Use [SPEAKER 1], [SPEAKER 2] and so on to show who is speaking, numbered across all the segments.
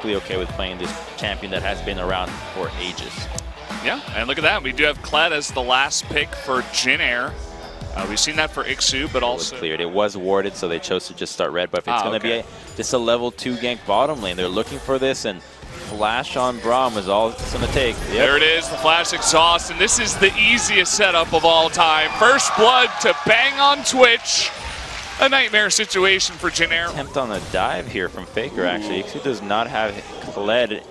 [SPEAKER 1] perfectly okay with playing this champion that has been around for ages.
[SPEAKER 2] Yeah, and look at that. We do have Kled as the last pick for JinAir. We've seen that for Ixu, but also...
[SPEAKER 1] It was cleared. It was warded, so they chose to just start red. But if it's going to be just a level 2 gank bottom lane, they're looking for this, and flash on Braum is all it's going to take. Yep.
[SPEAKER 2] There it is, the flash exhaust, and this is the easiest setup of all time. First blood to bang on Twitch. A nightmare situation for JinAir.
[SPEAKER 1] Attempt on a dive here from Faker, actually. Ixu does not have Kled.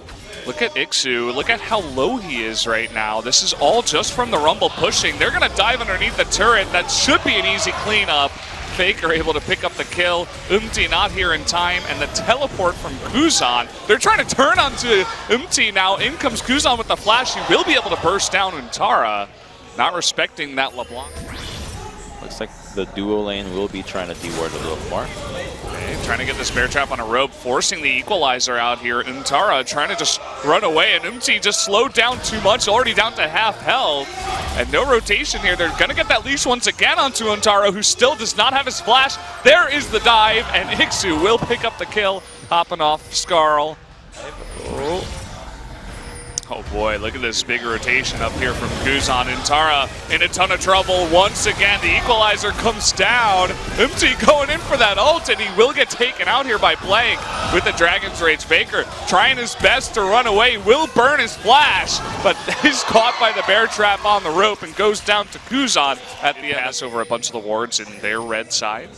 [SPEAKER 2] Look at Ixu. Look at how low he is right now. This is all just from the Rumble pushing. They're going to dive underneath the turret. That should be an easy cleanup. Faker able to pick up the kill. not here in time, and the teleport from Kuzan. They're trying to turn onto now. In comes Kuzan with the flash. He will be able to burst down Untara. Not respecting that LeBlanc.
[SPEAKER 1] Looks like the duo lane will be trying to deward a little more.
[SPEAKER 2] Okay, trying to get this bear trap on a rope, forcing the equalizer out here. Untara trying to just run away, and just slowed down too much, already down to half health. And no rotation here. They're going to get that leash once again onto Untara, who still does not have his flash. There is the dive, and Ixu will pick up the kill, hopping off Skarl. Oh boy, look at this big rotation up here from Kuzan. Untara in a ton of trouble once again. The equalizer comes down. Going in for that ult, and he will get taken out here by Blank with the Dragon's Rage. Faker trying his best to run away, will burn his flash, but is caught by the bear trap on the rope and goes down to Kuzan at the end. Pass over a bunch of the wards in their red side.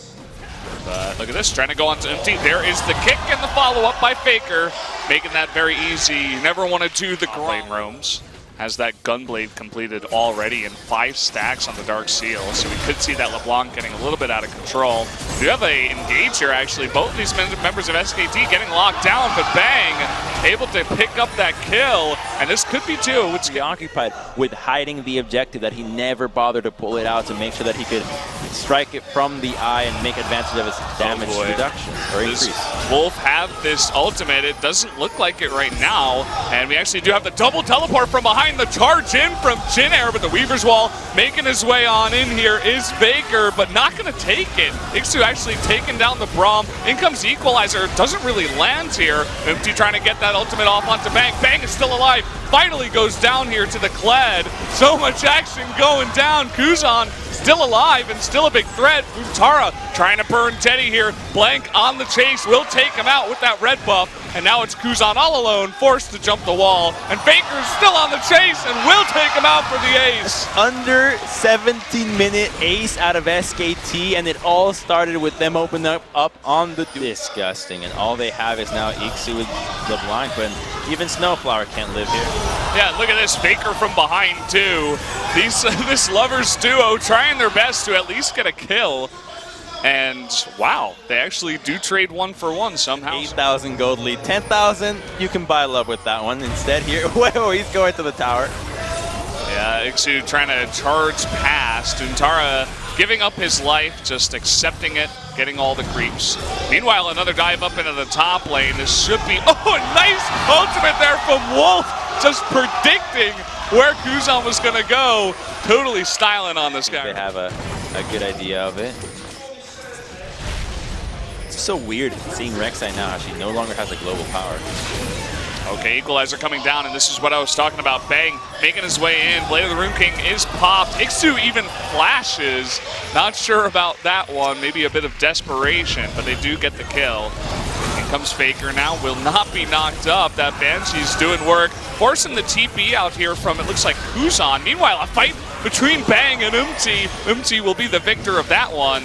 [SPEAKER 2] But look at this, trying to go on to Empty. There is the kick and the follow-up by Faker, making that very easy. You never want to do the grind. Roams has that Gunblade completed already in 5 stacks on the Dark Seal, so we could see that LeBlanc getting a little bit out of control. We have a engage here, actually. Both of these members of SKT getting locked down, but Bang able to pick up that kill, and this could be 2.
[SPEAKER 1] It's occupied with hiding the objective that he never bothered to pull it out to make sure that he could strike it from the eye and make advantage of his damage reduction or increase.
[SPEAKER 2] Wolf have this ultimate. It doesn't look like it right now, and we actually do have the double teleport from behind. The charge in from JinAir, but the Weaver's Wall making his way on in here is Faker, but not going to take it. Ixu actually taking down the Braum. In comes Equalizer. Doesn't really land here. Empty trying to get that ultimate off onto Bang. Bang is still alive. Finally goes down here to the Kled. So much action going down. Kuzan still alive and still a big threat. Untara trying to burn Teddy here. Blank on the chase, will take him out with that red buff. And now it's Kuzan all alone, forced to jump the wall. And Faker's still on the chase and will take him out for the ace.
[SPEAKER 1] Under 17-minute ace out of SKT, and it all started with them opening up on the... Disgusting, and all they have is now Ixu with LeBlanc, but even Snowflower can't live here.
[SPEAKER 2] Yeah, look at this, Faker from behind too. This lovers duo trying their best to at least get a kill. And wow, they actually do trade 1 for 1 somehow.
[SPEAKER 1] 8,000 gold lead, 10,000, you can buy love with that one. Instead here, whoa, he's going to the tower.
[SPEAKER 2] Yeah, Ixu trying to charge past. Untara giving up his life, just accepting it, getting all the creeps. Meanwhile, another dive up into the top lane. This should be, oh, nice ultimate there from Wolf, just predicting where Kuzan was gonna go. Totally styling on this guy.
[SPEAKER 1] They have a good idea of it. It's so weird seeing Rek'Sai now. She no longer has a global power.
[SPEAKER 2] Okay, equalizer coming down, and this is what I was talking about. Bang making his way in. Blade of the Rune King is popped. Ixu even flashes. Not sure about that one. Maybe a bit of desperation, but they do get the kill. In comes Faker now. Will not be knocked up. That Banshee's doing work. Forcing the TP out here from, it looks like, Kuzan. Meanwhile, a fight between Bang and Umti. Umti will be the victor of that one.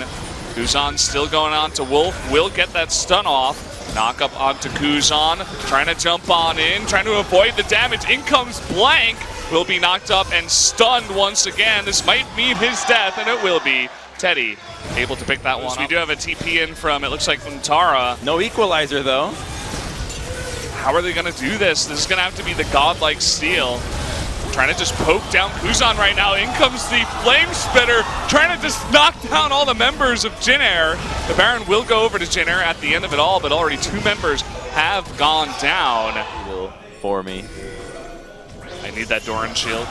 [SPEAKER 2] Kuzan still going on to Wolf. Will get that stun off. Knock up onto Kuzan, trying to jump on in, trying to avoid the damage. In comes Blank, will be knocked up and stunned once again. This might mean his death, and it will be. Teddy able to pick that one up. We do have a TP in from, it looks like, Untara.
[SPEAKER 1] No equalizer, though.
[SPEAKER 2] How are they going to do this? This is going to have to be the godlike steal. Trying to just poke down Kuzan right now. In comes the Flame Spitter, trying to just knock down all the members of JinAir. The Baron will go over to JinAir at the end of it all, but already 2 members have gone down.
[SPEAKER 1] For me.
[SPEAKER 2] I need that Doran shield.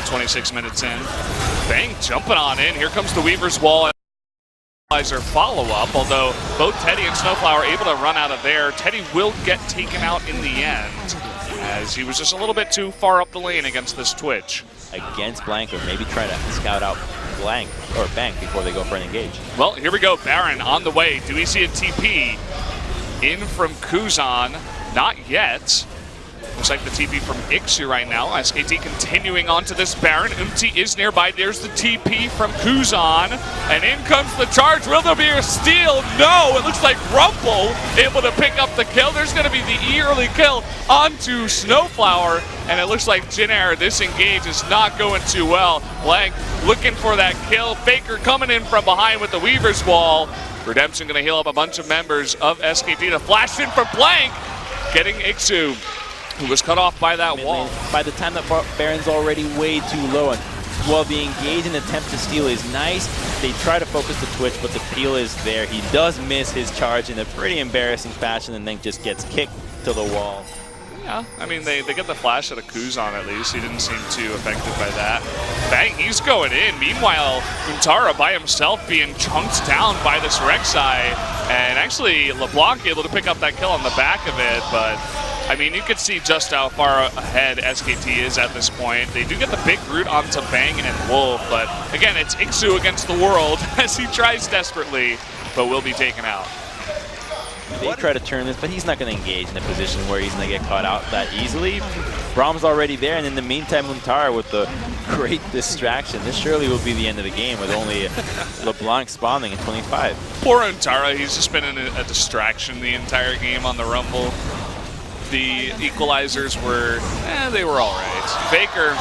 [SPEAKER 2] 26 minutes in. Bang jumping on in. Here comes the Weaver's Wall. Equalizer follow-up, although both Teddy and Snowflower are able to run out of there. Teddy will get taken out in the end, as he was just a little bit too far up the lane against this Twitch.
[SPEAKER 1] Against Blank, or maybe try to scout out Blank or Bank before they go for an engage.
[SPEAKER 2] Well, here we go. Baron on the way. Do we see a TP in from Kuzan? Not yet. Looks like the TP from Ixu right now. SKT continuing on to this Baron. is nearby. There's the TP from Kuzan. And in comes the charge. Will there be a steal? No! It looks like Rumble able to pick up the kill. There's going to be the early kill onto Snowflower. And it looks like JinAir, this engage is not going too well. Blank looking for that kill. Faker coming in from behind with the Weaver's Wall. Redemption going to heal up a bunch of members of SKT to flash in for Blank. Getting Ixu, who was cut off by that wall.
[SPEAKER 1] By the time that Baron's already way too low, and while the engage and attempt to steal is nice, they try to focus the Twitch, but the peel is there. He does miss his charge in a pretty embarrassing fashion and then just gets kicked to the wall.
[SPEAKER 2] Yeah, I mean, they get the flash out of Kuzan at least. He didn't seem too affected by that. Bang, he's going in. Meanwhile, Untara by himself being chunked down by this Rek'Sai. And actually, LeBlanc able to pick up that kill on the back of it, but I mean, you could see just how far ahead SKT is at this point. They do get the big root onto Bang and Wolf, but again, it's Ixu against the world as he tries desperately, but will be taken out.
[SPEAKER 1] They try to turn this, but he's not going to engage in a position where he's going to get caught out that easily. Brahm's already there, and in the meantime, Untara with the great distraction. This surely will be the end of the game with only LeBlanc spawning at 25.
[SPEAKER 2] Poor Untara, he's just been in a distraction the entire game on the Rumble. The equalizers were, they were all right. Faker,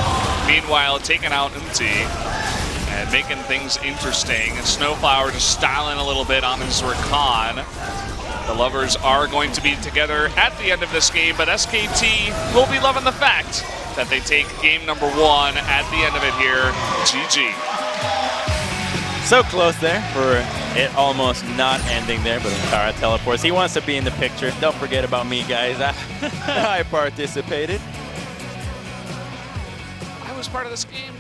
[SPEAKER 2] meanwhile, taking out and making things interesting. And Snowflower just styling a little bit on his Rakan. The lovers are going to be together at the end of this game, but SKT will be loving the fact that they take game number 1 at the end of it here. GG.
[SPEAKER 1] So close there for it almost not ending there, but Untara teleports. He wants to be in the picture. Don't forget about me, guys. I participated.
[SPEAKER 2] I was part of this game.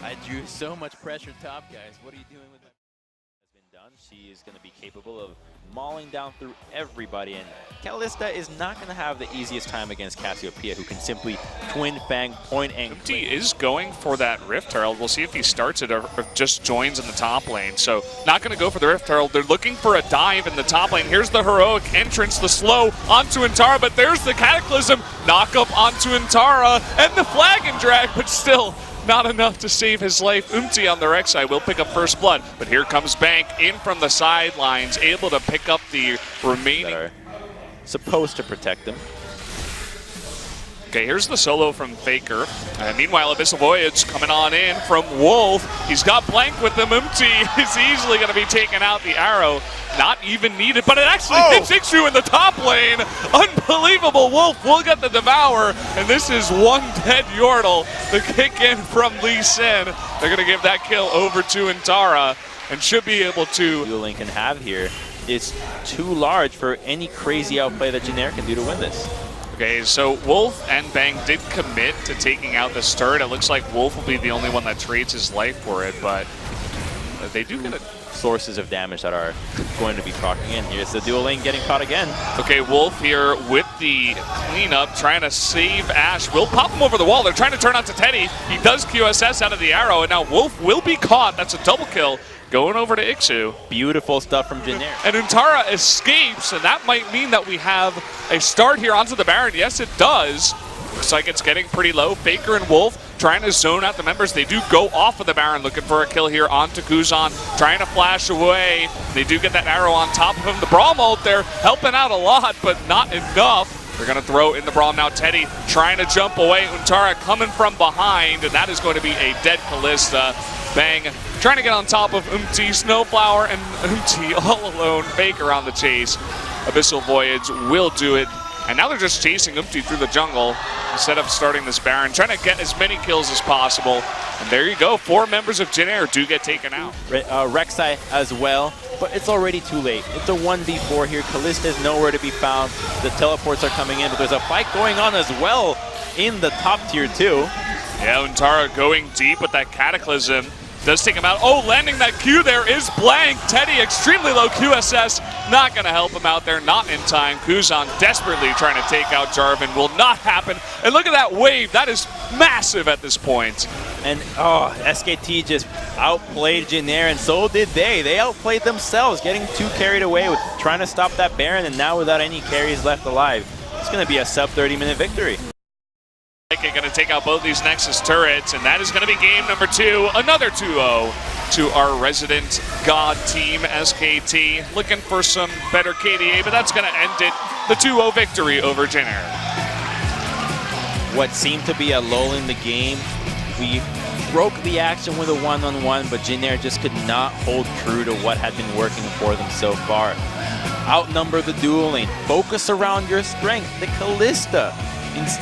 [SPEAKER 1] I drew so much pressure top, guys. What are you doing with that? Has been done. She is going to be capable of mauling down through everybody, and Kalista is not going to have the easiest time against Cassiopeia, who can simply twin fang point and
[SPEAKER 2] He is going for that Rift Herald. We'll see if he starts it or just joins in the top lane. So not going to go for the Rift Herald. They're looking for a dive in the top lane. Here's the heroic entrance, the slow onto Untara, but there's the Cataclysm knock up onto Untara and the flag and drag, but still not enough to save his life. on the Rek'Sai will pick up first blood, but here comes Bank in from the sidelines, able to pick up the remaining.
[SPEAKER 1] That are supposed to protect them.
[SPEAKER 2] Okay, here's the solo from Faker. And meanwhile, Abyssal Voyage coming on in from Wolf. He's got Blank with him. is easily going to be taken out. The arrow not even needed, but it actually hits Ixu in the top lane. Unbelievable. Wolf will get the Devour, and this is one dead Yordle. The kick in from Lee Sin. They're going to give that kill over to Untara and should be able to.
[SPEAKER 1] Dueling can have here is too large for any crazy outplay that JinAir can do to win this.
[SPEAKER 2] Okay, so Wolf and Bang did commit to taking out this turret. It looks like Wolf will be the only one that trades his life for it, but they do get
[SPEAKER 1] sources of damage that are going to be proccing in. Here's the dual lane getting caught again.
[SPEAKER 2] Okay, Wolf here with the cleanup, trying to save Ash. Will pop him over the wall. They're trying to turn out to Teddy. He does QSS out of the arrow, and now Wolf will be caught. That's a double kill. Going over to Ixu.
[SPEAKER 1] Beautiful stuff from JinAir.
[SPEAKER 2] And Untara escapes, and that might mean that we have a start here onto the Baron. Yes, it does. Looks like it's getting pretty low. Faker and Wolf trying to zone out the members. They do go off of the Baron, looking for a kill here onto Kuzan, trying to flash away. They do get that arrow on top of him. The Braum ult there helping out a lot, but not enough. They're going to throw in the Braum now. Teddy trying to jump away. Untara coming from behind, and that is going to be a dead Kalista. Bang, trying to get on top of Snowflower, and all alone. Faker on the chase. Abyssal Voyage will do it. And now they're just chasing through the jungle instead of starting this Baron, trying to get as many kills as possible. And there you go, 4 members of JinAir do get taken out.
[SPEAKER 1] Rek'Sai as well, but it's already too late. It's a 1v4 here. Kalista is nowhere to be found. The teleports are coming in, but there's a fight going on as well in the top tier too.
[SPEAKER 2] Yeah, Untara going deep with that Cataclysm. Does take him out. Oh, landing that Q there is blank. Teddy, extremely low QSS. Not going to help him out there. Not in time. Kuzan desperately trying to take out Jarvan. Will not happen. And look at that wave. That is massive at this point.
[SPEAKER 1] And SKT just outplayed JinAir, and so did they. They outplayed themselves, getting too carried away with trying to stop that Baron, and now without any carries left alive. It's going to be a sub 30-minute victory.
[SPEAKER 2] Going to take out both these Nexus turrets, and that is going to be game number 2. Another 2-0 to our resident god team, SKT. Looking for some better KDA, but that's going to end it. The 2-0 victory over JinAir.
[SPEAKER 1] What seemed to be a lull in the game, we broke the action with a one-on-one, but JinAir just could not hold true to what had been working for them so far. Outnumber the duel lane, focus around your strength, the Kalista. Instead,